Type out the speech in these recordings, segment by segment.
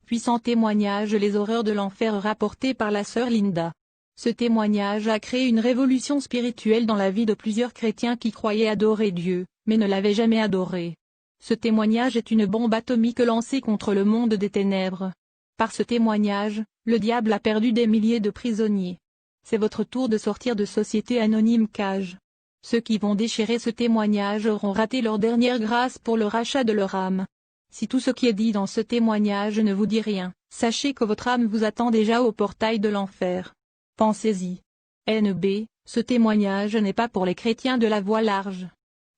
Puissant témoignage. Les horreurs de l'enfer rapportées par la sœur Linda. Ce témoignage a créé une révolution spirituelle dans la vie de plusieurs chrétiens qui croyaient adorer Dieu, mais ne l'avaient jamais adoré. Ce témoignage est une bombe atomique lancée contre le monde des ténèbres. Par ce témoignage, le diable a perdu des milliers de prisonniers. C'est votre tour de sortir de Société Anonyme Cage. Ceux qui vont déchirer ce témoignage auront raté leur dernière grâce pour le rachat de leur âme. Si tout ce qui est dit dans ce témoignage ne vous dit rien, sachez que votre âme vous attend déjà au portail de l'enfer. Pensez-y. NB, ce témoignage n'est pas pour les chrétiens de la voie large,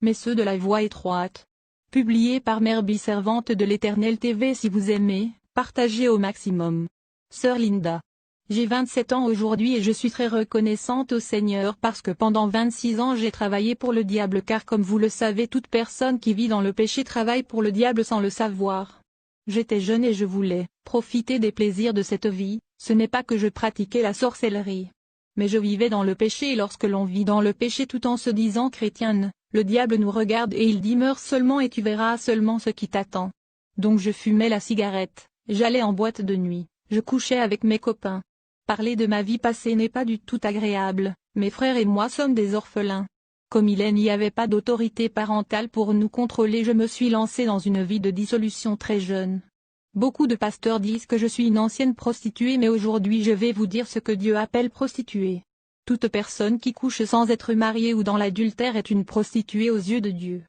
mais ceux de la voie étroite. Publié par Mère Biservante de l'Éternel TV. Si vous aimez, partagez au maximum. Sœur Linda. J'ai 27 ans aujourd'hui et je suis très reconnaissante au Seigneur parce que pendant 26 ans j'ai travaillé pour le diable, car comme vous le savez, toute personne qui vit dans le péché travaille pour le diable sans le savoir. J'étais jeune et je voulais profiter des plaisirs de cette vie. Ce n'est pas que je pratiquais la sorcellerie, mais je vivais dans le péché, et lorsque l'on vit dans le péché tout en se disant chrétienne, le diable nous regarde et il dit meurs seulement et tu verras seulement ce qui t'attend. Donc je fumais la cigarette, j'allais en boîte de nuit, je couchais avec mes copains. Parler de ma vie passée n'est pas du tout agréable, mes frères et moi sommes des orphelins. Comme il n'y avait pas d'autorité parentale pour nous contrôler, je me suis lancée dans une vie de dissolution très jeune. Beaucoup de pasteurs disent que je suis une ancienne prostituée, mais aujourd'hui je vais vous dire ce que Dieu appelle prostituée. Toute personne qui couche sans être mariée ou dans l'adultère est une prostituée aux yeux de Dieu.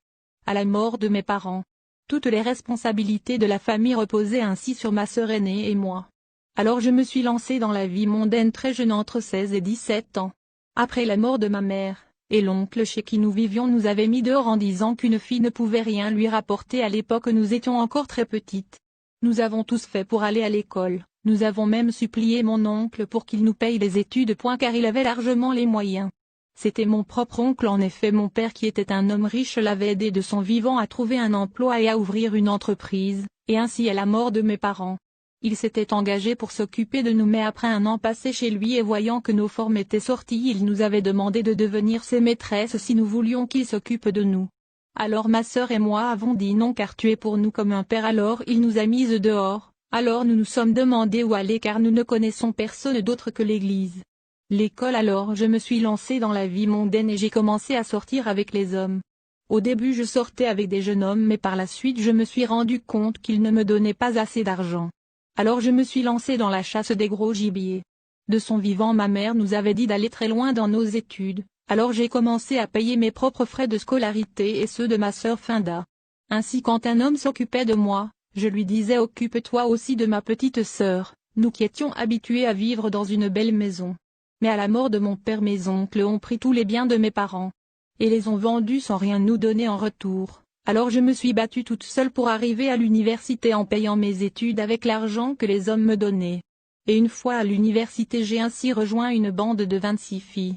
À la mort de mes parents, toutes les responsabilités de la famille reposaient ainsi sur ma sœur aînée et moi. Alors je me suis lancée dans la vie mondaine très jeune, entre 16 et 17 ans. Après la mort de ma mère, et l'oncle chez qui nous vivions nous avait mis dehors en disant qu'une fille ne pouvait rien lui rapporter. À l'époque nous étions encore très petites. Nous avons tous fait pour aller à l'école, nous avons même supplié mon oncle pour qu'il nous paye les études, car il avait largement les moyens. C'était mon propre oncle en effet. Mon père, qui était un homme riche, l'avait aidé de son vivant à trouver un emploi et à ouvrir une entreprise, et ainsi à la mort de mes parents. Il s'était engagé pour s'occuper de nous, mais après un an passé chez lui et voyant que nos formes étaient sorties, il nous avait demandé de devenir ses maîtresses si nous voulions qu'il s'occupe de nous. Alors ma sœur et moi avons dit non, car tu es pour nous comme un père. Alors il nous a mises dehors, alors nous nous sommes demandé où aller, car nous ne connaissons personne d'autre que l'église. L'école. Alors je me suis lancée dans la vie mondaine et j'ai commencé à sortir avec les hommes. Au début je sortais avec des jeunes hommes, mais par la suite je me suis rendu compte qu'ils ne me donnaient pas assez d'argent. Alors je me suis lancée dans la chasse des gros gibiers. De son vivant ma mère nous avait dit d'aller très loin dans nos études. Alors j'ai commencé à payer mes propres frais de scolarité et ceux de ma sœur Finda. Ainsi, quand un homme s'occupait de moi, je lui disais occupe-toi aussi de ma petite sœur, nous qui étions habitués à vivre dans une belle maison. Mais à la mort de mon père, mes oncles ont pris tous les biens de mes parents, et les ont vendus sans rien nous donner en retour. Alors je me suis battue toute seule pour arriver à l'université en payant mes études avec l'argent que les hommes me donnaient. Et une fois à l'université, j'ai ainsi rejoint une bande de 26 filles.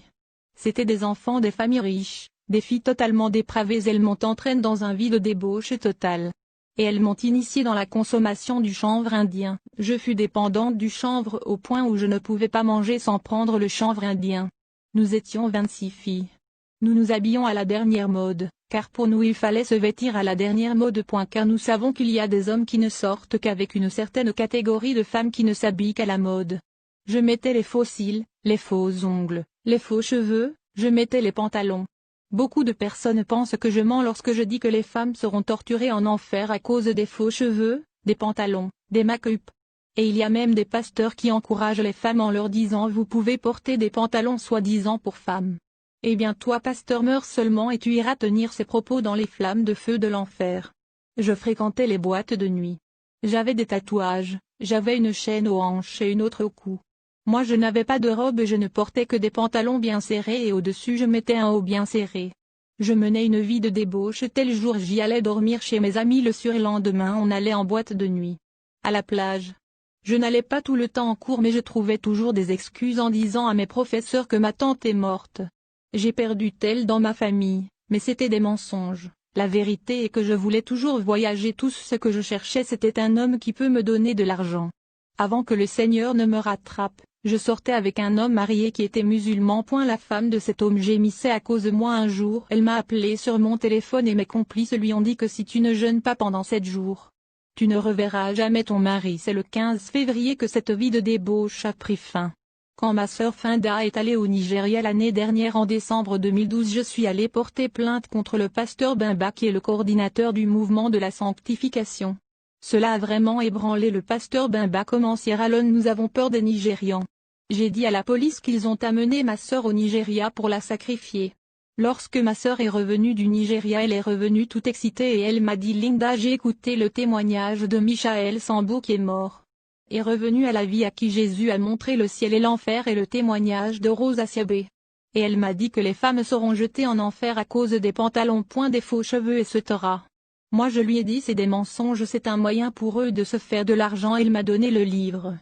C'étaient des enfants des familles riches, des filles totalement dépravées. Elles m'ont entraînée dans un vide de débauche totale. Et elles m'ont initiée dans la consommation du chanvre indien. Je fus dépendante du chanvre au point où je ne pouvais pas manger sans prendre le chanvre indien. Nous étions 26 filles. Nous nous habillions à la dernière mode, car pour nous il fallait se vêtir à la dernière mode. Car nous savons qu'il y a des hommes qui ne sortent qu'avec une certaine catégorie de femmes qui ne s'habillent qu'à la mode. Je mettais les faux cils, les faux ongles, les faux cheveux, je mettais les pantalons. Beaucoup de personnes pensent que je mens lorsque je dis que les femmes seront torturées en enfer à cause des faux cheveux, des pantalons, des make-up. Et il y a même des pasteurs qui encouragent les femmes en leur disant vous pouvez porter des pantalons soi-disant pour femmes. Eh bien toi pasteur, meurs seulement et tu iras tenir ces propos dans les flammes de feu de l'enfer. Je fréquentais les boîtes de nuit. J'avais des tatouages, j'avais une chaîne aux hanches et une autre au cou. Moi je n'avais pas de robe et je ne portais que des pantalons bien serrés et au-dessus je mettais un haut bien serré. Je menais une vie de débauche. Tel jour j'y allais dormir chez mes amis, le surlendemain on allait en boîte de nuit. À la plage. Je n'allais pas tout le temps en cours, mais je trouvais toujours des excuses en disant à mes professeurs que ma tante est morte. J'ai perdu tel dans ma famille, mais c'était des mensonges. La vérité est que je voulais toujours voyager. Tout ce que je cherchais c'était un homme qui peut me donner de l'argent. Avant que le Seigneur ne me rattrape, je sortais avec un homme marié qui était musulman. La femme de cet homme gémissait à cause de moi un jour. Elle m'a appelé sur mon téléphone et mes complices lui ont dit que si tu ne jeûnes pas pendant 7 jours, tu ne reverras jamais ton mari. C'est le 15 février que cette vie de débauche a pris fin. Quand ma sœur Finda est allée au Nigeria l'année dernière en décembre 2012, je suis allée porter plainte contre le pasteur Bimba qui est le coordinateur du mouvement de la sanctification. Cela a vraiment ébranlé le pasteur Bimba comme en Sierra Leone nous avons peur des Nigérians. J'ai dit à la police qu'ils ont amené ma sœur au Nigeria pour la sacrifier. Lorsque ma sœur est revenue du Nigeria, elle est revenue toute excitée et elle m'a dit: Linda, j'ai écouté le témoignage de Michael Sambo qui est mort. Est revenu à la vie, à qui Jésus a montré le ciel et l'enfer, et le témoignage de Rose Asiabé. Et elle m'a dit que les femmes seront jetées en enfer à cause des pantalons, des faux cheveux, etc. Moi je lui ai dit: c'est des mensonges, c'est un moyen pour eux de se faire de l'argent. Elle m'a donné le livre.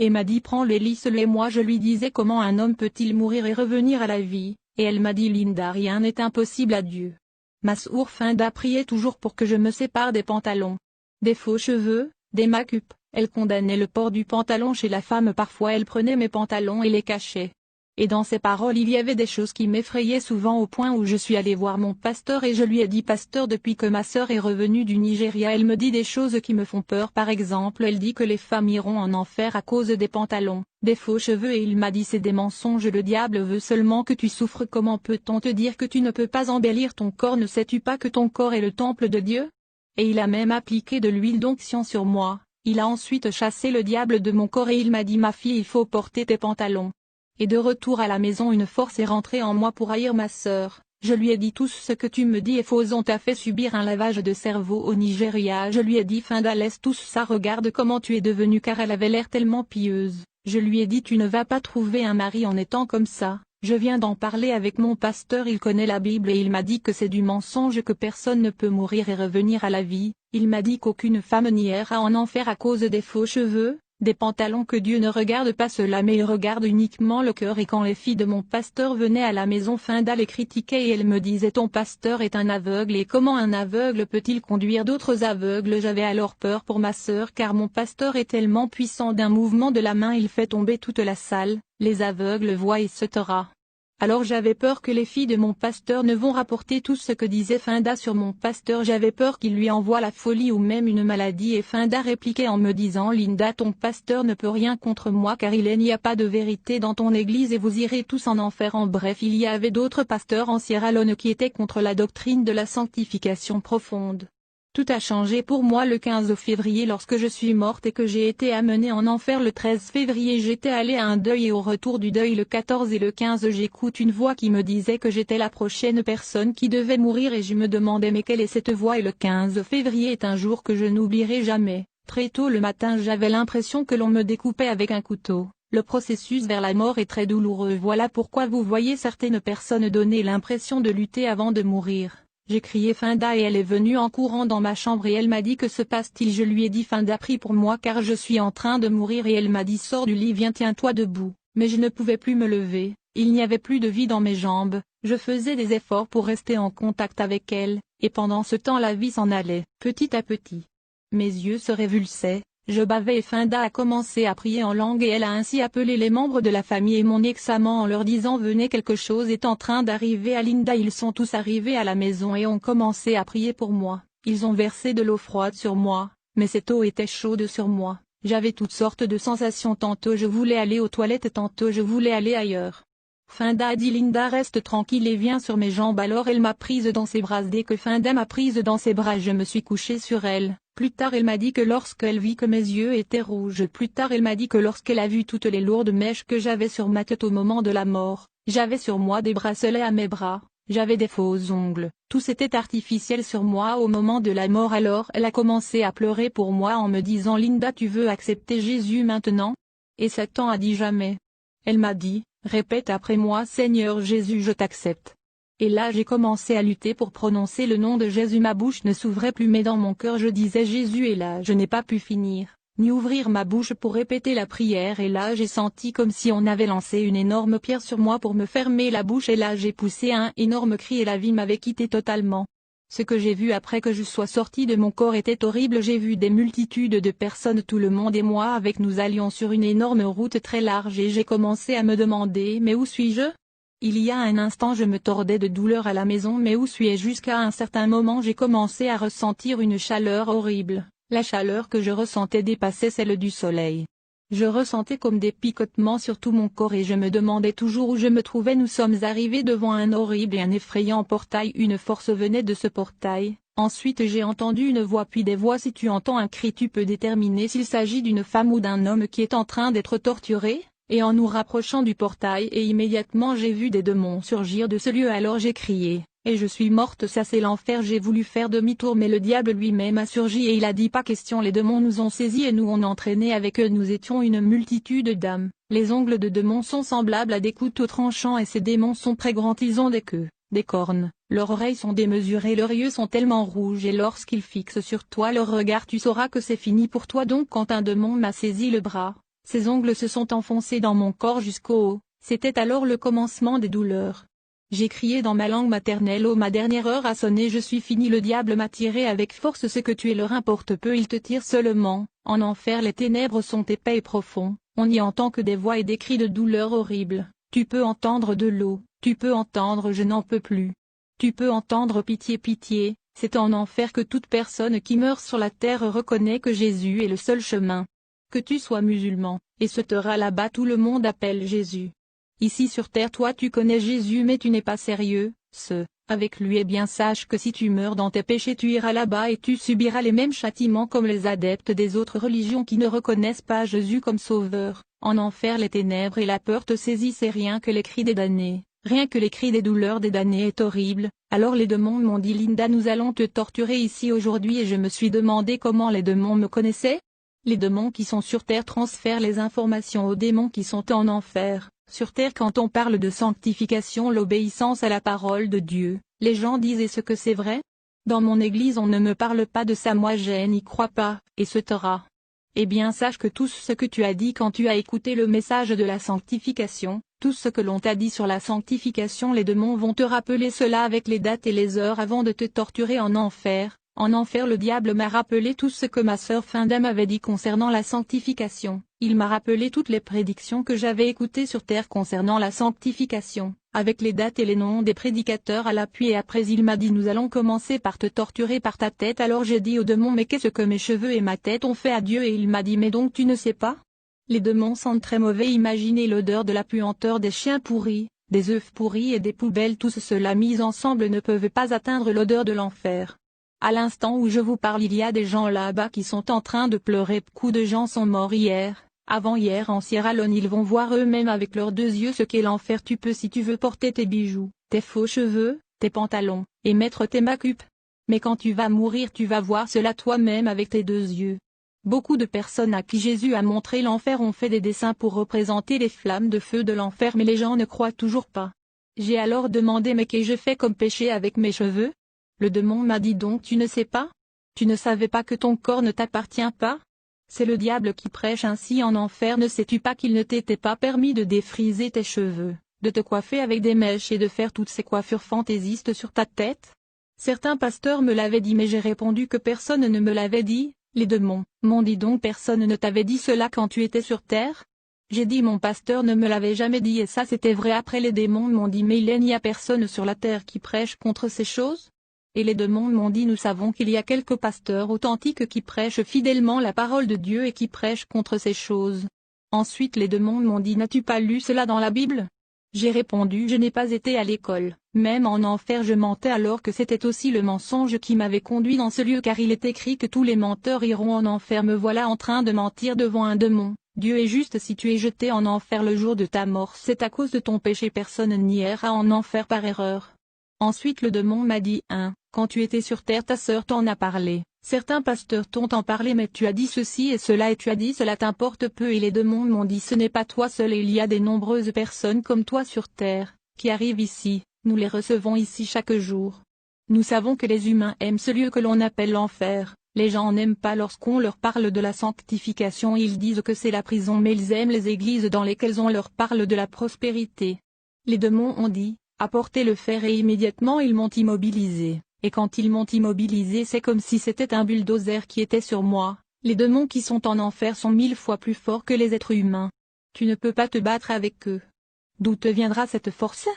Et m'a dit: prends-le, lis-le. Et moi je lui disais: comment un homme peut-il mourir et revenir à la vie? Et elle m'a dit: Linda, rien n'est impossible à Dieu. Ma sœur Finda priait toujours pour que je me sépare des pantalons, des faux cheveux, des make-up. Elle condamnait le port du pantalon chez la femme. Parfois elle prenait mes pantalons et les cachait. Et dans ses paroles il y avait des choses qui m'effrayaient souvent, au point où je suis allée voir mon pasteur et je lui ai dit: pasteur, depuis que ma sœur est revenue du Nigeria, elle me dit des choses qui me font peur. Par exemple, elle dit que les femmes iront en enfer à cause des pantalons, des faux cheveux, et il m'a dit: c'est des mensonges, le diable veut seulement que tu souffres. Comment peut-on te dire que tu ne peux pas embellir ton corps? Ne sais-tu pas que ton corps est le temple de Dieu? Et il a même appliqué de l'huile d'onction sur moi. Il a ensuite chassé le diable de mon corps et il m'a dit: ma fille, il faut porter tes pantalons. Et de retour à la maison, une force est rentrée en moi pour haïr ma sœur. Je lui ai dit: tout ce que tu me dis est faux, on t'a fait subir un lavage de cerveau au Nigeria. Je lui ai dit: Finda, laisse tout ça, regarde comment tu es devenue, car elle avait l'air tellement pieuse. Je lui ai dit: tu ne vas pas trouver un mari en étant comme ça. Je viens d'en parler avec mon pasteur, il connaît la Bible et il m'a dit que c'est du mensonge, que personne ne peut mourir et revenir à la vie. Il m'a dit qu'aucune femme n'ira en enfer à cause des faux cheveux, des pantalons, que Dieu ne regarde pas cela mais il regarde uniquement le cœur. Et quand les filles de mon pasteur venaient à la maison, Finda les critiquait et elle me disait: ton pasteur est un aveugle, et comment un aveugle peut-il conduire d'autres aveugles? J'avais alors peur pour ma sœur, car mon pasteur est tellement puissant, d'un mouvement de la main il fait tomber toute la salle, les aveugles voient, etc. Alors j'avais peur que les filles de mon pasteur ne vont rapporter tout ce que disait Finda sur mon pasteur. J'avais peur qu'il lui envoie la folie ou même une maladie, et Finda répliquait en me disant: Linda, ton pasteur ne peut rien contre moi, car il n'y a pas de vérité dans ton église et vous irez tous en enfer. En bref, il y avait d'autres pasteurs en Sierra Leone qui étaient contre la doctrine de la sanctification profonde. Tout a changé pour moi le 15 février lorsque je suis morte et que j'ai été amenée en enfer le 13 février. J'étais allée à un deuil et au retour du deuil le 14 et le 15 j'écoute une voix qui me disait que j'étais la prochaine personne qui devait mourir et je me demandais: mais quelle est cette voix? Et le 15 février est un jour que je n'oublierai jamais. Très tôt le matin, j'avais l'impression que l'on me découpait avec un couteau. Le processus vers la mort est très douloureux. Voilà pourquoi vous voyez certaines personnes donner l'impression de lutter avant de mourir. J'ai crié Finda et elle est venue en courant dans ma chambre et elle m'a dit: que se passe-t-il? Je lui ai dit: Finda, prie pour moi car je suis en train de mourir. Et elle m'a dit: sors du lit, viens, tiens-toi debout. Mais je ne pouvais plus me lever, il n'y avait plus de vie dans mes jambes, je faisais des efforts pour rester en contact avec elle, et pendant ce temps la vie s'en allait, petit à petit. Mes yeux se révulsaient, je bavais et Finda a commencé à prier en langue et elle a ainsi appelé les membres de la famille et mon ex-amant en leur disant: venez, quelque chose est en train d'arriver à Linda. Ils sont tous arrivés à la maison et ont commencé à prier pour moi. Ils ont versé de l'eau froide sur moi, mais cette eau était chaude sur moi. J'avais toutes sortes de sensations, tantôt je voulais aller aux toilettes, tantôt je voulais aller ailleurs. Finda a dit: Linda, reste tranquille et viens sur mes jambes. Alors elle m'a prise dans ses bras. Dès que Finda m'a prise dans ses bras, je me suis couchée sur elle. Plus tard elle m'a dit que lorsqu'elle vit que mes yeux étaient rouges, plus tard elle m'a dit que lorsqu'elle a vu toutes les lourdes mèches que j'avais sur ma tête au moment de la mort, j'avais sur moi des bracelets à mes bras, j'avais des faux ongles, tout c'était artificiel sur moi au moment de la mort. Alors elle a commencé à pleurer pour moi en me disant: Linda, tu veux accepter Jésus maintenant? Et Satan a dit: jamais. Elle m'a dit: répète après moi: Seigneur Jésus, je t'accepte. Et là j'ai commencé à lutter pour prononcer le nom de Jésus. Ma bouche ne s'ouvrait plus mais dans mon cœur je disais Jésus, et là je n'ai pas pu finir, ni ouvrir ma bouche pour répéter la prière. Et là j'ai senti comme si on avait lancé une énorme pierre sur moi pour me fermer la bouche. Et là j'ai poussé un énorme cri et la vie m'avait quitté totalement. Ce que j'ai vu après que je sois sortie de mon corps était horrible. J'ai vu des multitudes de personnes, tout le monde et moi avec, nous allions sur une énorme route très large et j'ai commencé à me demander: mais où suis-je? Il y a un instant je me tordais de douleur à la maison, mais où suis-je? Jusqu'à un certain moment j'ai commencé à ressentir une chaleur horrible. La chaleur que je ressentais dépassait celle du soleil. Je ressentais comme des picotements sur tout mon corps et je me demandais toujours où je me trouvais. Nous sommes arrivés devant un horrible et un effrayant portail. Une force venait de ce portail. Ensuite j'ai entendu une voix puis des voix. Si tu entends un cri, tu peux déterminer s'il s'agit d'une femme ou d'un homme qui est en train d'être torturé. Et en nous rapprochant du portail et immédiatement j'ai vu des démons surgir de ce lieu. Alors j'ai crié, et je suis morte. Ça c'est l'enfer. J'ai voulu faire demi-tour mais le diable lui-même a surgi et il a dit pas question. Les démons nous ont saisis et nous on entraîné avec eux. Nous étions une multitude d'âmes. Les ongles de démons sont semblables à des couteaux tranchants et ces démons sont très grands. Ils ont des queues, des cornes, leurs oreilles sont démesurées, leurs yeux sont tellement rouges et lorsqu'ils fixent sur toi leur regard tu sauras que c'est fini pour toi. Donc quand un démon m'a saisi le bras, ses ongles se sont enfoncés dans mon corps jusqu'au haut. C'était alors le commencement des douleurs. J'ai crié dans ma langue maternelle. Oh, ma dernière heure a sonné, je suis fini. Le diable m'a tiré avec force. Ce que tu es leur importe peu, il te tire seulement. En enfer les ténèbres sont épais et profonds, on n'y entend que des voix et des cris de douleur horribles. Tu peux entendre de l'eau, tu peux entendre je n'en peux plus. Tu peux entendre pitié pitié, c'est en enfer que toute personne qui meurt sur la terre reconnaît que Jésus est le seul chemin. Que tu sois musulman, et ce sera là-bas tout le monde appelle Jésus. Ici sur terre toi tu connais Jésus mais tu n'es pas sérieux, avec lui. Eh bien sache que si tu meurs dans tes péchés tu iras là-bas et tu subiras les mêmes châtiments comme les adeptes des autres religions qui ne reconnaissent pas Jésus comme sauveur. En enfer les ténèbres et la peur te saisissent et rien que les cris des damnés, rien que les cris des douleurs des damnés est horrible. Alors les démons m'ont dit Linda nous allons te torturer ici aujourd'hui et je me suis demandé comment les démons me connaissaient. Les démons qui sont sur terre transfèrent les informations aux démons qui sont en enfer. Sur terre quand on parle de sanctification, l'obéissance à la parole de Dieu, les gens disent est-ce que c'est vrai? Dans mon église on ne me parle pas de ça, moi je n'y crois pas, et ce sera. Eh bien sache que tout ce que tu as dit quand tu as écouté le message de la sanctification, tout ce que l'on t'a dit sur la sanctification, les démons vont te rappeler cela avec les dates et les heures avant de te torturer en enfer. En enfer le diable m'a rappelé tout ce que ma sœur Finda m'avait dit concernant la sanctification. Il m'a rappelé toutes les prédictions que j'avais écoutées sur terre concernant la sanctification, avec les dates et les noms des prédicateurs à l'appui et après il m'a dit nous allons commencer par te torturer par ta tête. Alors j'ai dit au démon mais qu'est-ce que mes cheveux et ma tête ont fait à Dieu et il m'a dit mais donc tu ne sais pas? Les démons sentent très mauvais, imaginez l'odeur de la puanteur des chiens pourris, des œufs pourris et des poubelles, tout cela mis ensemble ne peuvent pas atteindre l'odeur de l'enfer. À l'instant où je vous parle il y a des gens là-bas qui sont en train de pleurer. Beaucoup de gens sont morts hier, avant-hier en Sierra Leone. Ils vont voir eux-mêmes avec leurs deux yeux ce qu'est l'enfer. Tu peux si tu veux porter tes bijoux, tes faux cheveux, tes pantalons, et mettre tes make-up. Mais quand tu vas mourir tu vas voir cela toi-même avec tes deux yeux. Beaucoup de personnes à qui Jésus a montré l'enfer ont fait des dessins pour représenter les flammes de feu de l'enfer mais les gens ne croient toujours pas. J'ai alors demandé mais qu'ai-je fait comme péché avec mes cheveux? Le démon m'a dit donc tu ne sais pas? Tu ne savais pas que ton corps ne t'appartient pas? C'est le diable qui prêche ainsi en enfer. Ne sais-tu pas qu'il ne t'était pas permis de défriser tes cheveux, de te coiffer avec des mèches et de faire toutes ces coiffures fantaisistes sur ta tête? Certains pasteurs me l'avaient dit mais j'ai répondu que personne ne me l'avait dit. Les démons m'ont dit donc personne ne t'avait dit cela quand tu étais sur terre? J'ai dit mon pasteur ne me l'avait jamais dit et ça c'était vrai. Après les démons m'ont dit mais il n'y a personne sur la terre qui prêche contre ces choses? Et les démons m'ont dit nous savons qu'il y a quelques pasteurs authentiques qui prêchent fidèlement la parole de Dieu et qui prêchent contre ces choses. Ensuite les démons m'ont dit n'as-tu pas lu cela dans la Bible? J'ai répondu je n'ai pas été à l'école, même en enfer je mentais alors que c'était aussi le mensonge qui m'avait conduit dans ce lieu car il est écrit que tous les menteurs iront en enfer. Me voilà en train de mentir devant un démon. Dieu est juste, si tu es jeté en enfer le jour de ta mort c'est à cause de ton péché, personne n'ira en enfer par erreur. Ensuite le démon m'a dit quand tu étais sur terre ta sœur t'en a parlé, certains pasteurs t'ont en parlé mais tu as dit ceci et cela et tu as dit cela t'importe peu. Et les démons m'ont dit ce n'est pas toi seul et il y a des nombreuses personnes comme toi sur terre, qui arrivent ici, nous les recevons ici chaque jour. Nous savons que les humains aiment ce lieu que l'on appelle l'enfer, les gens n'aiment pas lorsqu'on leur parle de la sanctification, ils disent que c'est la prison mais ils aiment les églises dans lesquelles on leur parle de la prospérité. Les démons ont dit, apportez le fer et immédiatement ils m'ont immobilisé. Et quand ils m'ont immobilisé c'est comme si c'était un bulldozer qui était sur moi. Les démons qui sont en enfer sont 1000 fois plus forts que les êtres humains. Tu ne peux pas te battre avec eux. D'où te viendra cette force?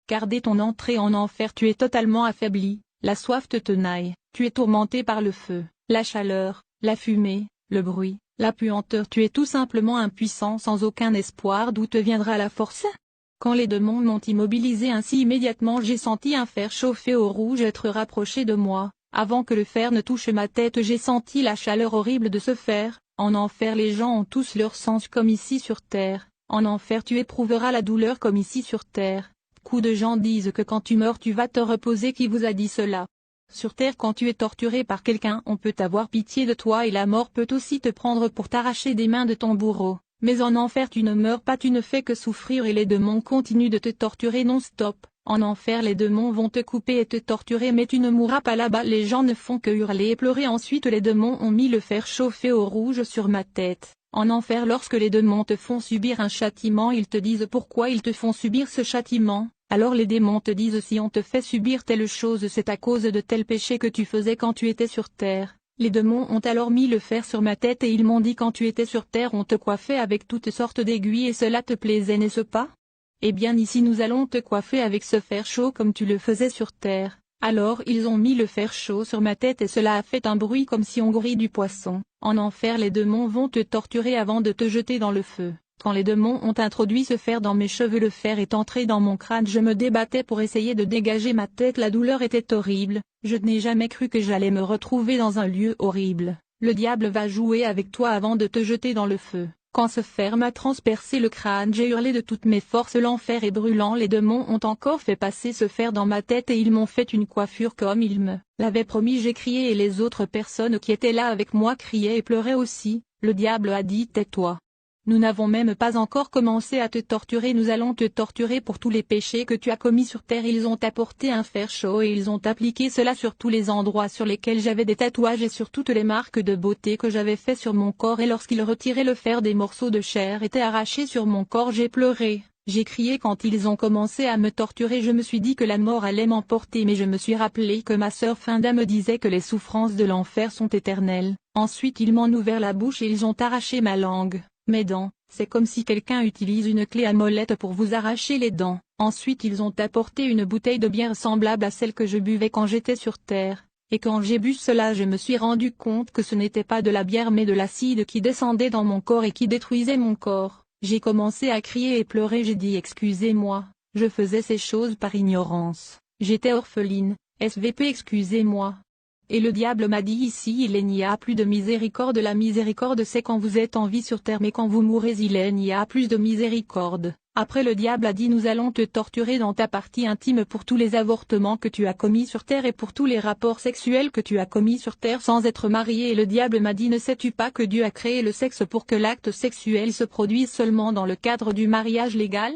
Car dès ton entrée en enfer tu es totalement affaibli, la soif te tenaille, tu es tourmenté par le feu, la chaleur, la fumée, le bruit, la puanteur. Tu es tout simplement impuissant sans aucun espoir. D'où te viendra la force? Quand les démons m'ont immobilisé ainsi, immédiatement j'ai senti un fer chauffé au rouge être rapproché de moi. Avant que le fer ne touche ma tête, j'ai senti la chaleur horrible de ce fer. En enfer, les gens ont tous leur sens comme ici sur terre. En enfer, tu éprouveras la douleur comme ici sur terre. Beaucoup de gens disent que quand tu meurs tu vas te reposer. Qui vous a dit cela? Sur terre, quand tu es torturé par quelqu'un, on peut avoir pitié de toi et la mort peut aussi te prendre pour t'arracher des mains de ton bourreau. Mais en enfer tu ne meurs pas, tu ne fais que souffrir et les démons continuent de te torturer non-stop. En enfer les démons vont te couper et te torturer mais tu ne mourras pas là-bas. Les gens ne font que hurler et pleurer. Ensuite les démons ont mis le fer chauffé au rouge sur ma tête. En enfer, lorsque les démons te font subir un châtiment, ils te disent pourquoi ils te font subir ce châtiment. Alors les démons te disent si on te fait subir telle chose c'est à cause de tel péché que tu faisais quand tu étais sur terre. Les démons ont alors mis le fer sur ma tête et ils m'ont dit quand tu étais sur terre on te coiffait avec toutes sortes d'aiguilles et cela te plaisait, n'est-ce pas? Eh bien ici nous allons te coiffer avec ce fer chaud comme tu le faisais sur terre. Alors ils ont mis le fer chaud sur ma tête et cela a fait un bruit comme si on grille du poisson. En enfer les démons vont te torturer avant de te jeter dans le feu. Quand les démons ont introduit ce fer dans mes cheveux, le fer est entré dans mon crâne. Je me débattais pour essayer de dégager ma tête, la douleur était horrible. Je n'ai jamais cru que j'allais me retrouver dans un lieu horrible. Le diable va jouer avec toi avant de te jeter dans le feu. Quand ce fer m'a transpercé le crâne, j'ai hurlé de toutes mes forces. L'enfer est brûlant. Les démons ont encore fait passer ce fer dans ma tête et ils m'ont fait une coiffure comme ils me l'avaient promis. J'ai crié et les autres personnes qui étaient là avec moi criaient et pleuraient aussi. Le diable a dit tais-toi. Nous n'avons même pas encore commencé à te torturer, nous allons te torturer pour tous les péchés que tu as commis sur terre. Ils ont apporté un fer chaud et ils ont appliqué cela sur tous les endroits sur lesquels j'avais des tatouages et sur toutes les marques de beauté que j'avais fait sur mon corps, et lorsqu'ils retiraient le fer, des morceaux de chair étaient arrachés sur mon corps. J'ai pleuré, j'ai crié quand ils ont commencé à me torturer. Je me suis dit que la mort allait m'emporter, mais je me suis rappelé que ma sœur Finda me disait que les souffrances de l'enfer sont éternelles. Ensuite ils m'ont ouvert la bouche et ils ont arraché ma langue. Mes dents, c'est comme si quelqu'un utilise une clé à molette pour vous arracher les dents. Ensuite ils ont apporté une bouteille de bière semblable à celle que je buvais quand j'étais sur terre, et quand j'ai bu cela je me suis rendu compte que ce n'était pas de la bière mais de l'acide qui descendait dans mon corps et qui détruisait mon corps. J'ai commencé à crier et pleurer, j'ai dit excusez-moi, je faisais ces choses par ignorance, j'étais orpheline, SVP excusez-moi. Et le diable m'a dit ici il n'y a plus de miséricorde. La miséricorde c'est quand vous êtes en vie sur terre, mais quand vous mourrez il n'y a plus de miséricorde. Après le diable a dit nous allons te torturer dans ta partie intime pour tous les avortements que tu as commis sur terre et pour tous les rapports sexuels que tu as commis sur terre sans être marié. Et le diable m'a dit ne sais-tu pas que Dieu a créé le sexe pour que l'acte sexuel se produise seulement dans le cadre du mariage légal?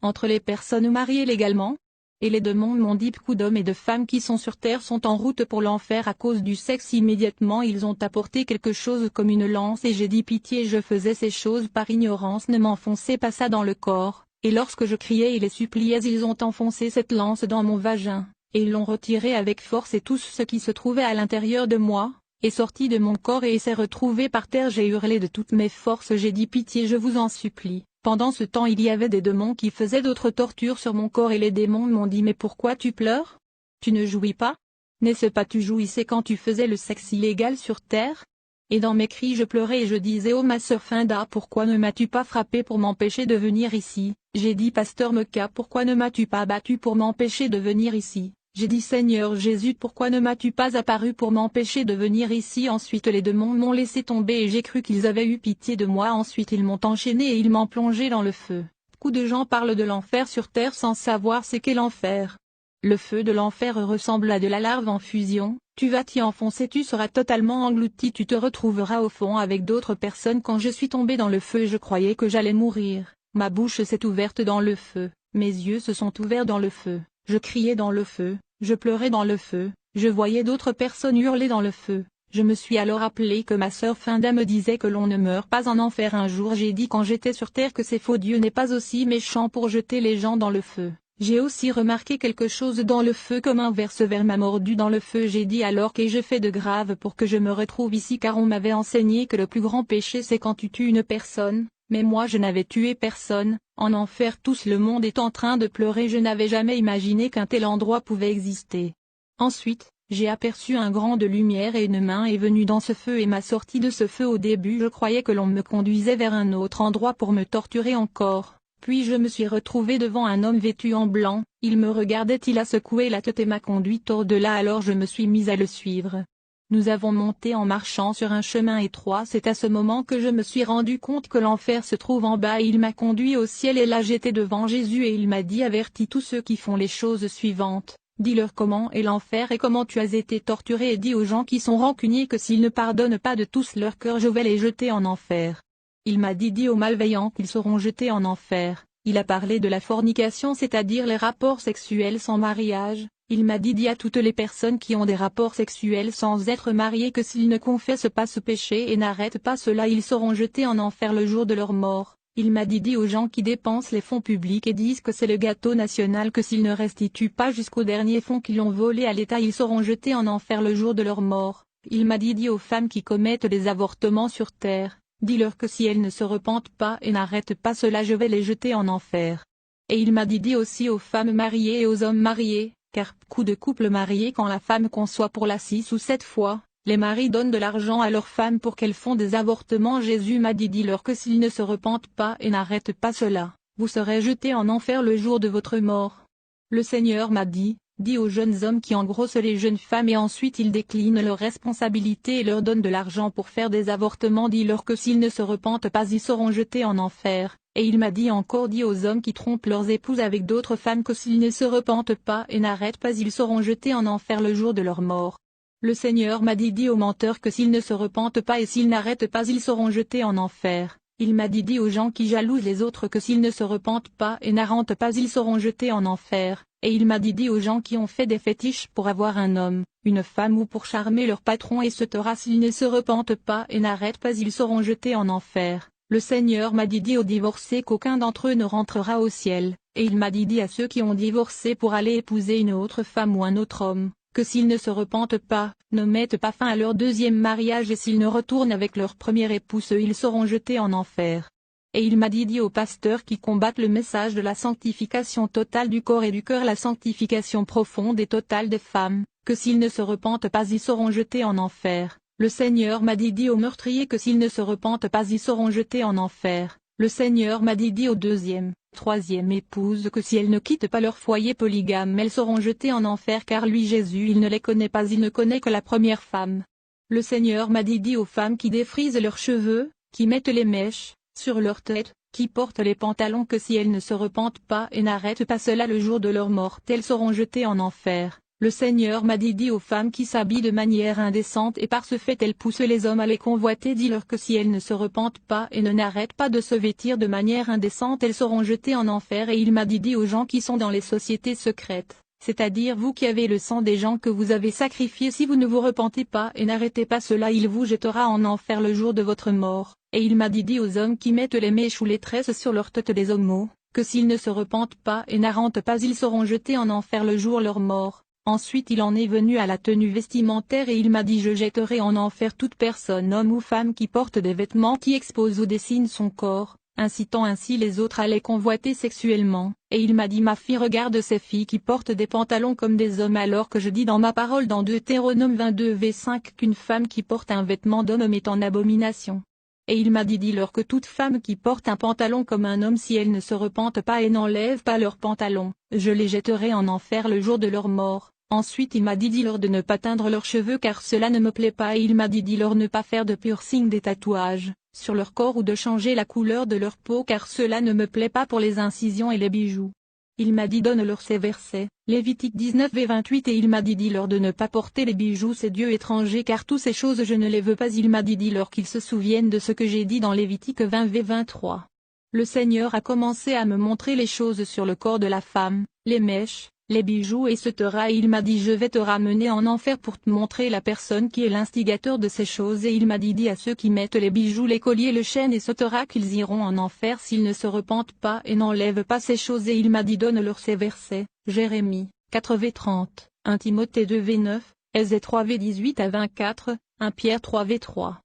Entre les personnes mariées légalement? Et les démons m'ont dit beaucoup d'hommes et de femmes qui sont sur terre sont en route pour l'enfer à cause du sexe. Immédiatement ils ont apporté quelque chose comme une lance et j'ai dit pitié, je faisais ces choses par ignorance, ne m'enfoncez pas ça dans le corps. Et lorsque je criais et les suppliais ils ont enfoncé cette lance dans mon vagin, et ils l'ont retirée avec force et tout ce qui se trouvait à l'intérieur de moi est sorti de mon corps et s'est retrouvé par terre. J'ai hurlé de toutes mes forces, j'ai dit pitié, je vous en supplie. Pendant ce temps il y avait des démons qui faisaient d'autres tortures sur mon corps et les démons m'ont dit mais pourquoi tu pleures? Tu ne jouis pas? N'est-ce pas tu jouissais quand tu faisais le sexe illégal sur terre? Et dans mes cris je pleurais et je disais oh ma sœur Finda, pourquoi ne m'as-tu pas frappé pour m'empêcher de venir ici? J'ai dit pasteur Meka, pourquoi ne m'as-tu pas battu pour m'empêcher de venir ici? J'ai dit Seigneur Jésus, pourquoi ne m'as-tu pas apparu pour m'empêcher de venir ici? Ensuite les démons m'ont laissé tomber et j'ai cru qu'ils avaient eu pitié de moi. Ensuite ils m'ont enchaîné et ils m'ont plongé dans le feu. Beaucoup de gens parlent de l'enfer sur terre sans savoir ce qu'est l'enfer. Le feu de l'enfer ressemble à de la larve en fusion, tu vas t'y enfoncer, tu seras totalement englouti, tu te retrouveras au fond avec d'autres personnes. Quand je suis tombé dans le feu je croyais que j'allais mourir, ma bouche s'est ouverte dans le feu, mes yeux se sont ouverts dans le feu, je criais dans le feu. Je pleurais dans le feu, je voyais d'autres personnes hurler dans le feu. Je me suis alors rappelé que ma sœur Finda me disait que l'on ne meurt pas en enfer. Un jour j'ai dit quand j'étais sur terre que c'est faux, Dieu n'est pas aussi méchant pour jeter les gens dans le feu. J'ai aussi remarqué quelque chose dans le feu comme un verre m'a mordu dans le feu. J'ai dit alors qu'ai-je fait de grave pour que je me retrouve ici, car on m'avait enseigné que le plus grand péché c'est quand tu tues une personne. Mais moi je n'avais tué personne. En enfer tous le monde est en train de pleurer, je n'avais jamais imaginé qu'un tel endroit pouvait exister. Ensuite, J'ai aperçu un grand de lumière et une main est venue dans ce feu et m'a sorti de ce feu. Au début je croyais que l'on me conduisait vers un autre endroit pour me torturer encore, puis je me suis retrouvé devant un homme vêtu en blanc, il me regardait, il a secoué la tête et m'a conduite au-delà, alors je me suis mise à le suivre. Nous avons monté en marchant sur un chemin étroit. C'est à ce moment que je me suis rendu compte que l'enfer se trouve en bas et il m'a conduit au ciel et là j'étais devant Jésus et il m'a dit: avertis tous ceux qui font les choses suivantes. Dis-leur comment est l'enfer et comment tu as été torturé, et dis aux gens qui sont rancuniers que s'ils ne pardonnent pas de tous leur cœur je vais les jeter en enfer. Il m'a dit: dis aux malveillants qu'ils seront jetés en enfer. Il a parlé de la fornication, c'est-à-dire les rapports sexuels sans mariage. Il m'a dit: dis à toutes les personnes qui ont des rapports sexuels sans être mariées que s'ils ne confessent pas ce péché et n'arrêtent pas cela ils seront jetés en enfer le jour de leur mort. Il m'a dit: dis aux gens qui dépensent les fonds publics et disent que c'est le gâteau national que s'ils ne restituent pas jusqu'au dernier fonds qu'ils ont volé à l'État ils seront jetés en enfer le jour de leur mort. Il m'a dit: dis aux femmes qui commettent les avortements sur terre, dis-leur que si elles ne se repentent pas et n'arrêtent pas cela je vais les jeter en enfer. Et il m'a dit: dis aussi aux femmes mariées et aux hommes mariés, car beaucoup de couples mariés quand la femme conçoit pour la 6 ou 7 fois, les maris donnent de l'argent à leurs femmes pour qu'elles font des avortements. Jésus m'a dit: dis-leur que s'ils ne se repentent pas et n'arrêtent pas cela, vous serez jetés en enfer le jour de votre mort. Le Seigneur m'a dit: dis aux jeunes hommes qui engrossent les jeunes femmes et ensuite ils déclinent leurs responsabilités et leur donnent de l'argent pour faire des avortements, dis-leur que s'ils ne se repentent pas ils seront jetés en enfer. Et il m'a dit encore: dis aux hommes qui trompent leurs épouses avec d'autres femmes que s'ils ne se repentent pas et n'arrêtent pas ils seront jetés en enfer le jour de leur mort. Le Seigneur m'a dit: dis aux menteurs que s'ils ne se repentent pas et s'ils n'arrêtent pas ils seront jetés en enfer. Il m'a dit: dis aux gens qui jalousent les autres que s'ils ne se repentent pas et n'arrêtent pas ils seront jetés en enfer. Et il m'a dit: dis aux gens qui ont fait des fétiches pour avoir un homme, une femme ou pour charmer leur patron et se taira s'ils ne se repentent pas et n'arrêtent pas ils seront jetés en enfer. Le Seigneur m'a dit: dis aux divorcés qu'aucun d'entre eux ne rentrera au ciel. Et il m'a dit: dis à ceux qui ont divorcé pour aller épouser une autre femme ou un autre homme, que s'ils ne se repentent pas, ne mettent pas fin à leur deuxième mariage et s'ils ne retournent avec leur première épouse ils seront jetés en enfer. Et il m'a dit: dis aux pasteurs qui combattent le message de la sanctification totale du corps et du cœur, la sanctification profonde et totale des femmes, que s'ils ne se repentent pas ils seront jetés en enfer. Le Seigneur m'a dit: dis aux meurtriers que s'ils ne se repentent pas ils seront jetés en enfer. Le Seigneur m'a dit: dis aux deuxième, troisième épouses que si elles ne quittent pas leur foyer polygame elles seront jetées en enfer, car lui Jésus il ne les connaît pas, il ne connaît que la première femme. Le Seigneur m'a dit: dis aux femmes qui défrisent leurs cheveux, qui mettent les mèches sur leur tête, qui portent les pantalons que si elles ne se repentent pas et n'arrêtent pas cela le jour de leur mort elles seront jetées en enfer. Le Seigneur m'a dit: dis aux femmes qui s'habillent de manière indécente et par ce fait elles poussent les hommes à les convoiter, dis-leur que si elles ne se repentent pas et ne n'arrêtent pas de se vêtir de manière indécente elles seront jetées en enfer. Et il m'a dit: dis aux gens qui sont dans les sociétés secrètes, c'est-à-dire vous qui avez le sang des gens que vous avez sacrifiés, si vous ne vous repentez pas et n'arrêtez pas cela il vous jettera en enfer le jour de votre mort. Et il m'a dit: dis aux hommes qui mettent les mèches ou les tresses sur leur tête des homos, que s'ils ne se repentent pas et n'arrêtent pas ils seront jetés en enfer le jour de leur mort. Ensuite il en est venu à la tenue vestimentaire et il m'a dit: je jetterai en enfer toute personne, homme ou femme, qui porte des vêtements qui exposent ou dessinent son corps, incitant ainsi les autres à les convoiter sexuellement. Et il m'a dit: ma fille, regarde ces filles qui portent des pantalons comme des hommes, alors que je dis dans ma parole dans Deutéronome 22:5 qu'une femme qui porte un vêtement d'homme est en abomination. Et il m'a dit: dis-leur que toute femme qui porte un pantalon comme un homme, si elles ne se repentent pas et n'enlèvent pas leurs pantalons, je les jetterai en enfer le jour de leur mort. Ensuite il m'a dit: dis-leur de ne pas teindre leurs cheveux car cela ne me plaît pas. Et il m'a dit: dis-leur ne pas faire de piercing, des tatouages sur leur corps ou de changer la couleur de leur peau car cela ne me plaît pas, pour les incisions et les bijoux. Il m'a dit: donne-leur ces versets, Lévitique 19:28, et il m'a dit: dis-leur de ne pas porter les bijoux ces dieux étrangers car toutes ces choses je ne les veux pas. Il m'a dit: dis-leur qu'ils se souviennent de ce que j'ai dit dans Lévitique 20:23. Le Seigneur a commencé à me montrer les choses sur le corps de la femme, les mèches, les bijoux etc. Et il m'a dit: je vais te ramener en enfer pour te montrer la personne qui est l'instigateur de ces choses. Et il m'a dit: dis à ceux qui mettent les bijoux, les colliers, le chêne etc. qu'ils iront en enfer s'ils ne se repentent pas et n'enlèvent pas ces choses. Et il m'a dit: donne-leur ces versets, Jérémie 4:30, 1 Timothée 2:9, Ésée 3:18 à 24, 1 Pierre 3:3.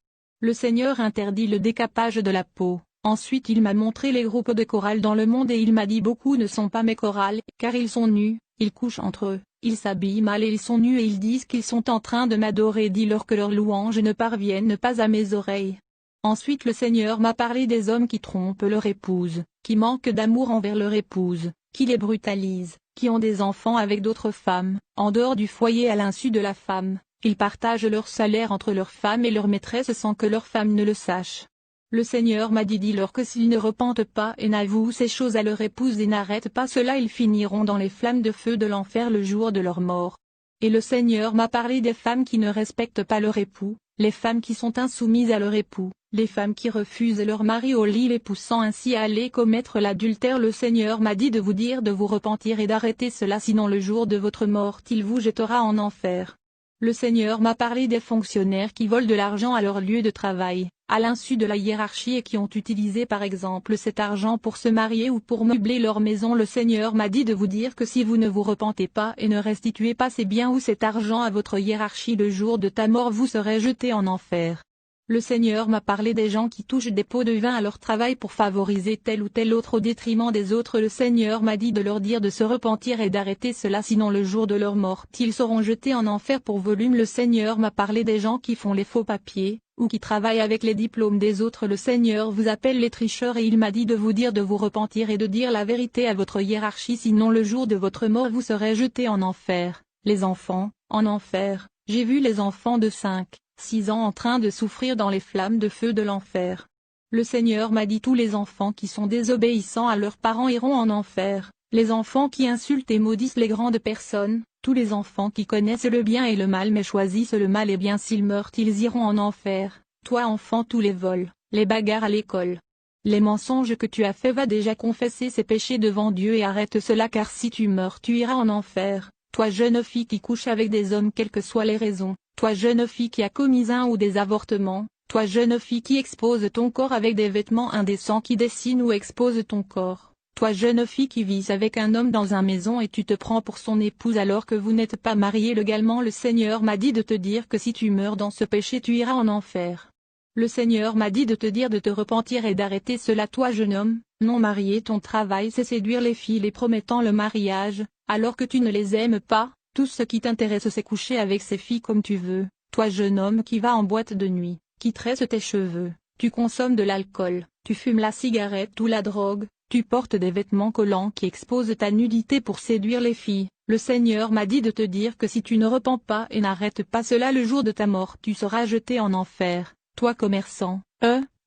Le Seigneur interdit le décapage de la peau. Ensuite il m'a montré les groupes de chorales dans le monde et il m'a dit: beaucoup ne sont pas mes chorales, car ils sont nus, Ils couchent entre eux, ils s'habillent mal et ils sont nus et ils disent qu'ils sont en train de m'adorer. Dis-leur que leurs louanges ne parviennent pas à mes oreilles. Ensuite le Seigneur m'a parlé des hommes qui trompent leur épouse, qui manquent d'amour envers leur épouse, qui les brutalisent, qui ont des enfants avec d'autres femmes, en dehors du foyer à l'insu de la femme. Ils partagent leur salaire entre leurs femmes et leurs maîtresses sans que leurs femmes ne le sachent. Le Seigneur m'a dit dis-leur que s'ils ne repentent pas et n'avouent ces choses à leur épouse et n'arrêtent pas cela, ils finiront dans les flammes de feu de l'enfer le jour de leur mort. Et le Seigneur m'a parlé des femmes qui ne respectent pas leur époux, les femmes qui sont insoumises à leur époux, les femmes qui refusent leur mari au lit les poussant ainsi à aller commettre l'adultère. Le Seigneur m'a dit de vous dire de vous repentir et d'arrêter cela, sinon le jour de votre mort il vous jettera en enfer. Le Seigneur m'a parlé des fonctionnaires qui volent de l'argent à leur lieu de travail, à l'insu de la hiérarchie et qui ont utilisé par exemple cet argent pour se marier ou pour meubler leur maison. Le Seigneur m'a dit de vous dire que si vous ne vous repentez pas et ne restituez pas ces biens ou cet argent à votre hiérarchie, le jour de ta mort vous serez jeté en enfer. Le Seigneur m'a parlé des gens qui touchent des pots de vin à leur travail pour favoriser tel ou tel autre au détriment des autres. Le Seigneur m'a dit de leur dire de se repentir et d'arrêter cela, sinon le jour de leur mort ils seront jetés en enfer pour volume. Le Seigneur m'a parlé des gens qui font les faux papiers, ou qui travaillent avec les diplômes des autres. Le Seigneur vous appelle les tricheurs et il m'a dit de vous dire de vous repentir et de dire la vérité à votre hiérarchie, sinon le jour de votre mort vous serez jetés en enfer. Les enfants, en enfer. J'ai vu les enfants de 5-6 ans en train de souffrir dans les flammes de feu de l'enfer. Le Seigneur m'a dit tous les enfants qui sont désobéissants à leurs parents iront en enfer, les enfants qui insultent et maudissent les grandes personnes, tous les enfants qui connaissent le bien et le mal mais choisissent le mal, et bien s'ils meurent ils iront en enfer. Toi enfant, tous les vols, les bagarres à l'école, les mensonges que tu as fait, va déjà confesser ses péchés devant Dieu et arrête cela, car si tu meurs tu iras en enfer. Toi jeune fille qui couche avec des hommes quelles que soient les raisons, toi jeune fille qui a commis un ou des avortements, toi jeune fille qui expose ton corps avec des vêtements indécents, qui dessine ou expose ton corps, toi jeune fille qui vis avec un homme dans une maison et tu te prends pour son épouse alors que vous n'êtes pas marié légalement. Le Seigneur m'a dit de te dire que si tu meurs dans ce péché tu iras en enfer. Le Seigneur m'a dit de te dire de te repentir et d'arrêter cela. Toi jeune homme, non marié, ton travail c'est séduire les filles les promettant le mariage, alors que tu ne les aimes pas. Tout ce qui t'intéresse c'est coucher avec ces filles comme tu veux. Toi jeune homme qui va en boîte de nuit, qui tresse tes cheveux, tu consommes de l'alcool, tu fumes la cigarette ou la drogue, tu portes des vêtements collants qui exposent ta nudité pour séduire les filles. Le Seigneur m'a dit de te dire que si tu ne repens pas et n'arrêtes pas cela, le jour de ta mort tu seras jeté en enfer. Toi commerçant,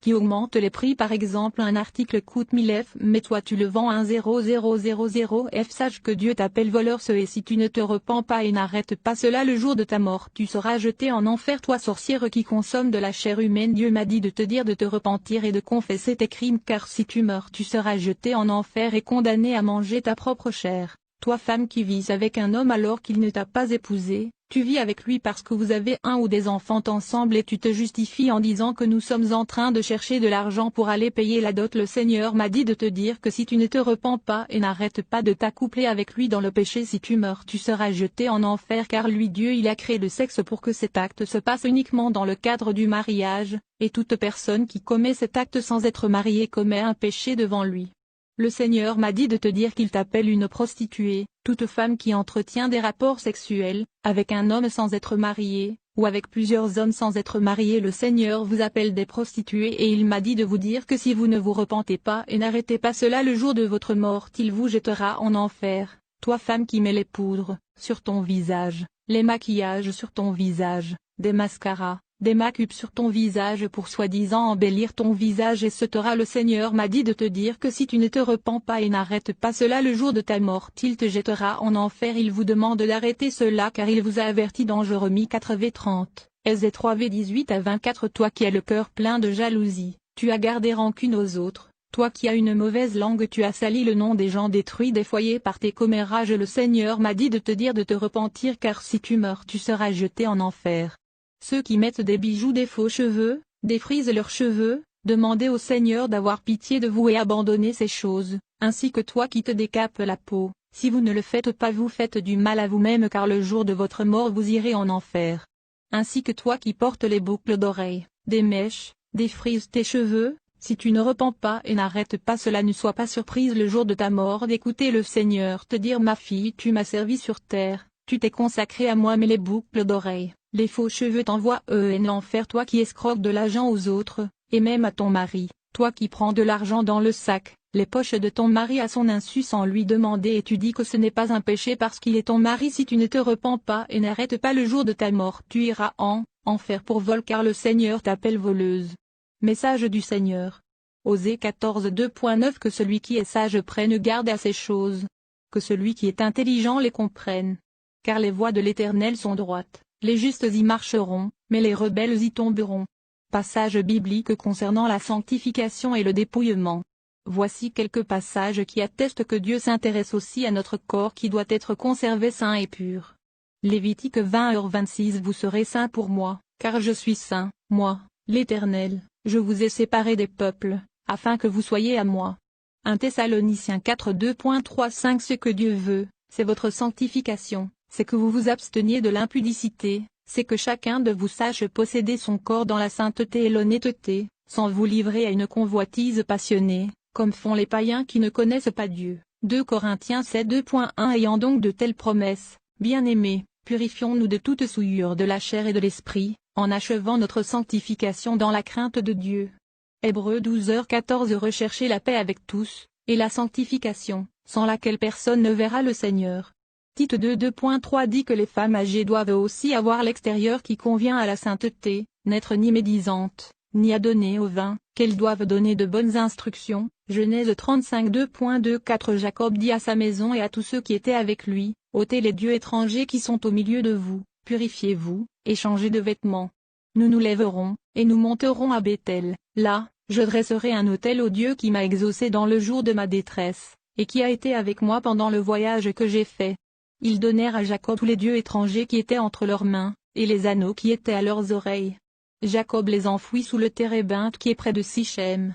qui augmente les prix, par exemple un article coûte 1000 F mais toi tu le vends à 1,0000 F, sache que Dieu t'appelle voleur et si tu ne te repens pas et n'arrêtes pas cela, le jour de ta mort tu seras jeté en enfer. Toi sorcière qui consomme de la chair humaine, Dieu m'a dit de te dire de te repentir et de confesser tes crimes, car si tu meurs tu seras jeté en enfer et condamné à manger ta propre chair. Toi femme qui vis avec un homme alors qu'il ne t'a pas épousé, tu vis avec lui parce que vous avez un ou des enfants ensemble et tu te justifies en disant que nous sommes en train de chercher de l'argent pour aller payer la dot. Le Seigneur m'a dit de te dire que si tu ne te repens pas et n'arrêtes pas de t'accoupler avec lui dans le péché, si tu meurs tu seras jeté en enfer, car lui Dieu il a créé le sexe pour que cet acte se passe uniquement dans le cadre du mariage, et toute personne qui commet cet acte sans être mariée commet un péché devant lui. Le Seigneur m'a dit de te dire qu'il t'appelle une prostituée, toute femme qui entretient des rapports sexuels, avec un homme sans être mariée, ou avec plusieurs hommes sans être mariés. Le Seigneur vous appelle des prostituées et il m'a dit de vous dire que si vous ne vous repentez pas et n'arrêtez pas cela, le jour de votre mort il vous jettera en enfer. Toi femme qui mets les poudres sur ton visage, les maquillages sur ton visage, des mascaras, des make-up sur ton visage pour soi-disant embellir ton visage, etc. Le Seigneur m'a dit de te dire que si tu ne te repens pas et n'arrêtes pas cela, le jour de ta mort il te jettera en enfer. Il vous demande d'arrêter cela car il vous a averti dans Jérémie 4:30, Ésée 3:18-24. Toi qui as le cœur plein de jalousie, tu as gardé rancune aux autres. Toi qui as une mauvaise langue, tu as sali le nom des gens, détruit des foyers par tes commérages. Le Seigneur m'a dit de te dire de te repentir car si tu meurs tu seras jeté en enfer. Ceux qui mettent des bijoux, des faux cheveux, défrisent leurs cheveux, demandez au Seigneur d'avoir pitié de vous et abandonnez ces choses, ainsi que toi qui te décapes la peau. Si vous ne le faites pas, vous faites du mal à vous-même, car le jour de votre mort vous irez en enfer. Ainsi que toi qui portes les boucles d'oreilles, des mèches, défrises tes cheveux, Si tu ne repens pas et n'arrêtes pas, cela ne soit pas surprise le jour de ta mort d'écouter le Seigneur te dire: ma fille, tu m'as servi sur terre, tu t'es consacrée à moi, mais les boucles d'oreilles, les faux cheveux t'envoient l'enfer, toi qui escroques de l'argent aux autres, et même à ton mari, toi qui prends de l'argent dans le sac, les poches de ton mari à son insu sans lui demander, et tu dis que ce n'est pas un péché parce qu'il est ton mari. Si tu ne te repens pas et n'arrêtes pas, le jour de ta mort tu iras en enfer pour vol, car le Seigneur t'appelle voleuse. Message du Seigneur. Osée 14 2.9. Que celui qui est sage prenne garde à ces choses. Que celui qui est intelligent les comprenne. Car les voies de l'Éternel sont droites, les justes y marcheront, mais les rebelles y tomberont. Passage biblique concernant la sanctification et le dépouillement. Voici quelques passages qui attestent que Dieu s'intéresse aussi à notre corps qui doit être conservé saint et pur. Lévitique 20h26. Vous serez saints pour moi, car je suis saint, moi, l'Éternel, je vous ai séparés des peuples, afin que vous soyez à moi. 1 Thessaloniciens 4 2.35. Ce que Dieu veut, c'est votre sanctification, c'est que vous vous absteniez de l'impudicité, c'est que chacun de vous sache posséder son corps dans la sainteté et l'honnêteté, sans vous livrer à une convoitise passionnée, comme font les païens qui ne connaissent pas Dieu. 2 Corinthiens 7 2.1. Ayant donc de telles promesses, bien-aimés, purifions-nous de toute souillure de la chair et de l'esprit, en achevant notre sanctification dans la crainte de Dieu. Hébreux 12h14. Recherchez la paix avec tous, et la sanctification, sans laquelle personne ne verra le Seigneur. Tite 2 2.3 dit que les femmes âgées doivent aussi avoir l'extérieur qui convient à la sainteté, n'être ni médisantes, ni adonnées au vin, qu'elles doivent donner de bonnes instructions. Genèse 35 2.2. 4 Jacob dit à sa maison et à tous ceux qui étaient avec lui: ôtez les dieux étrangers qui sont au milieu de vous, purifiez-vous, et changez de vêtements. Nous nous lèverons, et nous monterons à Béthel. Là, je dresserai un autel au Dieu qui m'a exaucé dans le jour de ma détresse, et qui a été avec moi pendant le voyage que j'ai fait. Ils donnèrent à Jacob tous les dieux étrangers qui étaient entre leurs mains, et les anneaux qui étaient à leurs oreilles. Jacob les enfouit sous le térébinthe qui est près de Sichem.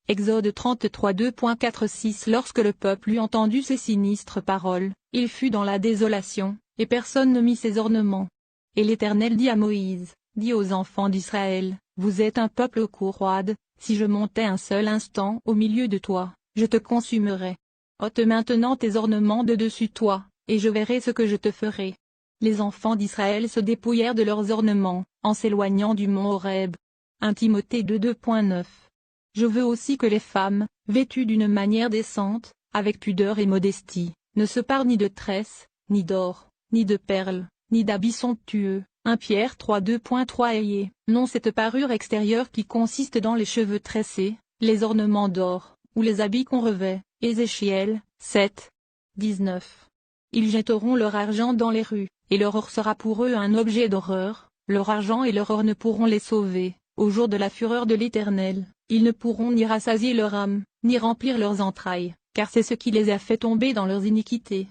Exode 33 2.4-6. Lorsque le peuple eut entendu ces sinistres paroles, il fut dans la désolation, et personne ne mit ses ornements. Et l'Éternel dit à Moïse: dis aux enfants d'Israël: vous êtes un peuple roide, si je montais un seul instant au milieu de toi, je te consumerais. Ôte maintenant tes ornements de dessus toi, et je verrai ce que je te ferai. Les enfants d'Israël se dépouillèrent de leurs ornements, en s'éloignant du mont Horeb. 1 Timothée 2 2.9. Je veux aussi que les femmes, vêtues d'une manière décente, avec pudeur et modestie, ne se parent ni de tresses, ni d'or, ni de perles, ni d'habits somptueux. 1 Pierre 3 2.3. Ayez non cette parure extérieure qui consiste dans les cheveux tressés, les ornements d'or, ou les habits qu'on revêt. Ézéchiel 7 19. Ils jetteront leur argent dans les rues, et leur or sera pour eux un objet d'horreur, leur argent et leur or ne pourront les sauver. Au jour de la fureur de l'Éternel, ils ne pourront ni rassasier leur âme, ni remplir leurs entrailles, car c'est ce qui les a fait tomber dans leurs iniquités.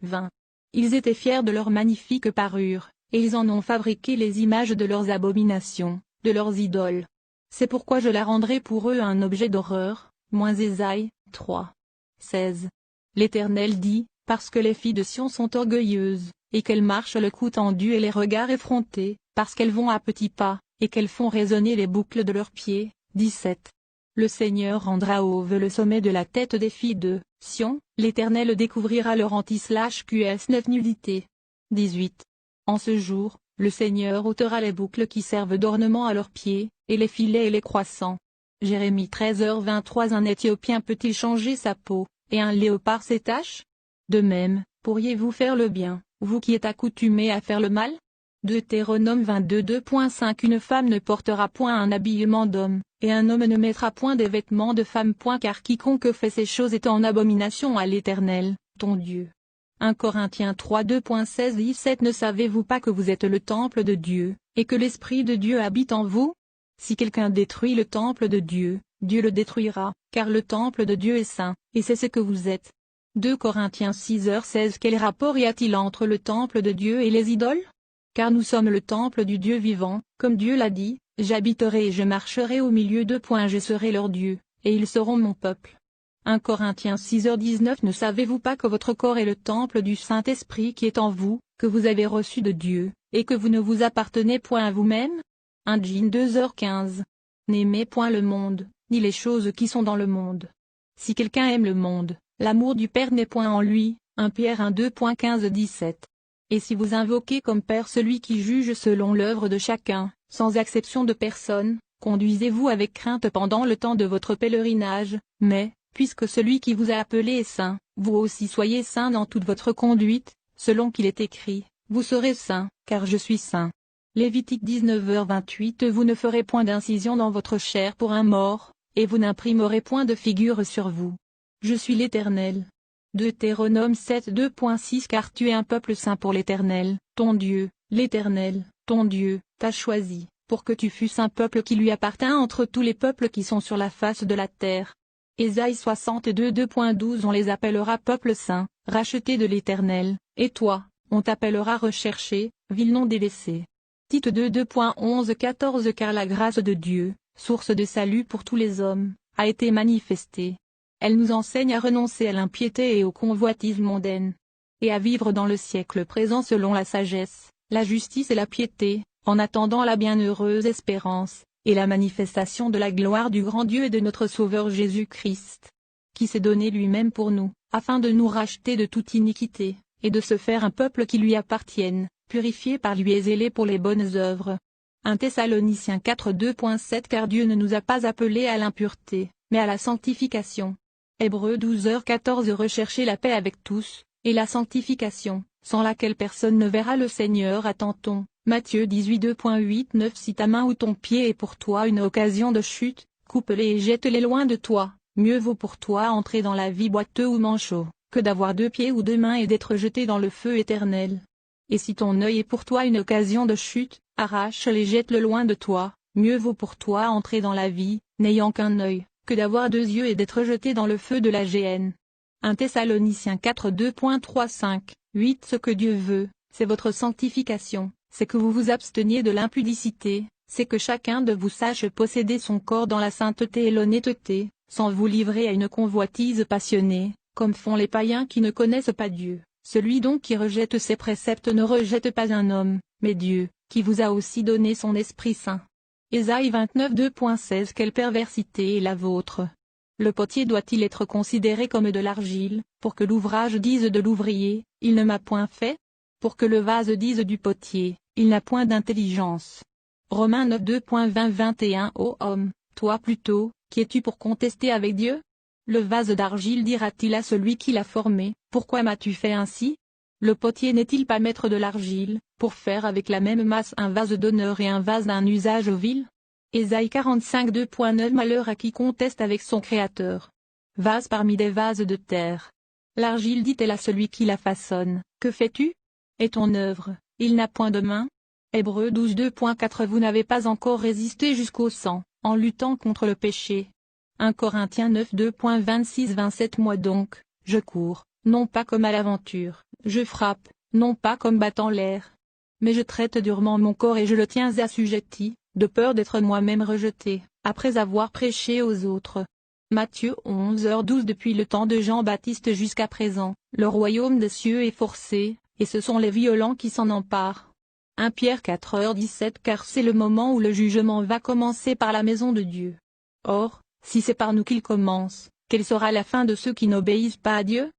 20. Ils étaient fiers de leur magnifique parure, et ils en ont fabriqué les images de leurs abominations, de leurs idoles. C'est pourquoi je la rendrai pour eux un objet d'horreur. Ésaïe 3 16. L'Éternel dit: parce que les filles de Sion sont orgueilleuses, et qu'elles marchent le cou tendu et les regards effrontés, parce qu'elles vont à petits pas, et qu'elles font résonner les boucles de leurs pieds. 17. Le Seigneur rendra auve le sommet de la tête des filles de Sion, l'Éternel découvrira leur anti/QS9 nudité. 18. En ce jour, le Seigneur ôtera les boucles qui servent d'ornement à leurs pieds, et les filets et les croissants. Jérémie 13h23. Un Éthiopien peut-il changer sa peau, et un léopard ses taches? De même, pourriez-vous faire le bien, vous qui êtes accoutumés à faire le mal? Deutéronome 22 2.5. Une femme ne portera point un habillement d'homme, et un homme ne mettra point des vêtements de femme. Car quiconque fait ces choses est en abomination à l'Éternel, ton Dieu. 1 Corinthiens 3 2.16-17. Ne savez-vous pas que vous êtes le temple de Dieu, et que l'Esprit de Dieu habite en vous? Si quelqu'un détruit le temple de Dieu, Dieu le détruira, car le temple de Dieu est saint, et c'est ce que vous êtes. 2 Corinthiens 6h16. Quel rapport y a-t-il entre le temple de Dieu et les idoles? Car nous sommes le temple du Dieu vivant, comme Dieu l'a dit: j'habiterai et je marcherai au milieu d'eux. Je serai leur Dieu, et ils seront mon peuple. 1 Corinthiens 6h19. Ne savez-vous pas que votre corps est le temple du Saint-Esprit qui est en vous, que vous avez reçu de Dieu, et que vous ne vous appartenez point à vous-même? 1 Jean 2h15. N'aimez point le monde, ni les choses qui sont dans le monde. Si quelqu'un aime le monde, l'amour du Père n'est point en lui. 1 Pierre 1 2.15-17. Et si vous invoquez comme Père celui qui juge selon l'œuvre de chacun, sans exception de personne, conduisez-vous avec crainte pendant le temps de votre pèlerinage, mais, puisque celui qui vous a appelé est saint, vous aussi soyez saints dans toute votre conduite, selon qu'il est écrit, vous serez saints, car je suis saint. Lévitique 19h28. Vous ne ferez point d'incision dans votre chair pour un mort, et vous n'imprimerez point de figure sur vous. Je suis l'Éternel. Deutéronome 7 2.6. Car tu es un peuple saint pour l'Éternel, ton Dieu, l'Éternel, ton Dieu, t'a choisi, pour que tu fusses un peuple qui lui appartint entre tous les peuples qui sont sur la face de la terre. Ésaïe 62 2.12. On les appellera peuple saint, racheté de l'Éternel, et toi, on t'appellera recherché, ville non délaissée. Tite 2 2.11-14. Car la grâce de Dieu, source de salut pour tous les hommes, a été manifestée. Elle nous enseigne à renoncer à l'impiété et aux convoitises mondaines, et à vivre dans le siècle présent selon la sagesse, la justice et la piété, en attendant la bienheureuse espérance, et la manifestation de la gloire du grand Dieu et de notre Sauveur Jésus-Christ, qui s'est donné lui-même pour nous, afin de nous racheter de toute iniquité, et de se faire un peuple qui lui appartienne, purifié par lui et zélé pour les bonnes œuvres. 1 Thessaloniciens 4 2.7. Car Dieu ne nous a pas appelés à l'impureté, mais à la sanctification. Hébreux 12h14. Recherchez la paix avec tous, et la sanctification, sans laquelle personne ne verra le Seigneur. Attend-on. Matthieu 18 2.8-9. Si ta main ou ton pied est pour toi une occasion de chute, coupe-les et jette-les loin de toi. Mieux vaut pour toi entrer dans la vie boiteux ou manchot, que d'avoir 2 pieds ou 2 mains et d'être jeté dans le feu éternel. Et si ton œil est pour toi une occasion de chute, arrache-le et jette-le loin de toi. Mieux vaut pour toi entrer dans la vie, n'ayant qu'un œil, que d'avoir 2 yeux et d'être jeté dans le feu de la géhenne. 1 Thessaloniciens 4 2.3-5-8. Ce que Dieu veut, c'est votre sanctification, c'est que vous vous absteniez de l'impudicité, c'est que chacun de vous sache posséder son corps dans la sainteté et l'honnêteté, sans vous livrer à une convoitise passionnée, comme font les païens qui ne connaissent pas Dieu. Celui donc qui rejette ses préceptes ne rejette pas un homme, mais Dieu, qui vous a aussi donné son Esprit Saint. Ésaïe 29 2.16. Quelle perversité est la vôtre! Le potier doit-il être considéré comme de l'argile, pour que l'ouvrage dise de l'ouvrier, il ne m'a point fait? Pour que le vase dise du potier, il n'a point d'intelligence. Romains 9 2.20-21. Ô homme, toi plutôt, qui es-tu pour contester avec Dieu? Le vase d'argile dira-t-il à celui qui l'a formé, pourquoi m'as-tu fait ainsi? Le potier n'est-il pas maître de l'argile, pour faire avec la même masse un vase d'honneur et un vase d'un usage vil? Ésaïe 45 2.9. Malheur à qui conteste avec son Créateur. Vase parmi des vases de terre. L'argile dit-elle à celui qui la façonne, que fais-tu? Et ton œuvre, il n'a point de main? Hébreux 12 2.4. Vous n'avez pas encore résisté jusqu'au sang, en luttant contre le péché. 1 Corinthiens 9 2.26-27. Moi donc, je cours, non pas comme à l'aventure, je frappe, non pas comme battant l'air. Mais je traite durement mon corps et je le tiens assujetti, de peur d'être moi-même rejeté, après avoir prêché aux autres. Matthieu 11h12. Depuis le temps de Jean-Baptiste jusqu'à présent, le royaume des cieux est forcé, et ce sont les violents qui s'en emparent. 1 Pierre 4h17. Car c'est le moment où le jugement va commencer par la maison de Dieu. Or, si c'est par nous qu'il commence, quelle sera la fin de ceux qui n'obéissent pas à Dieu?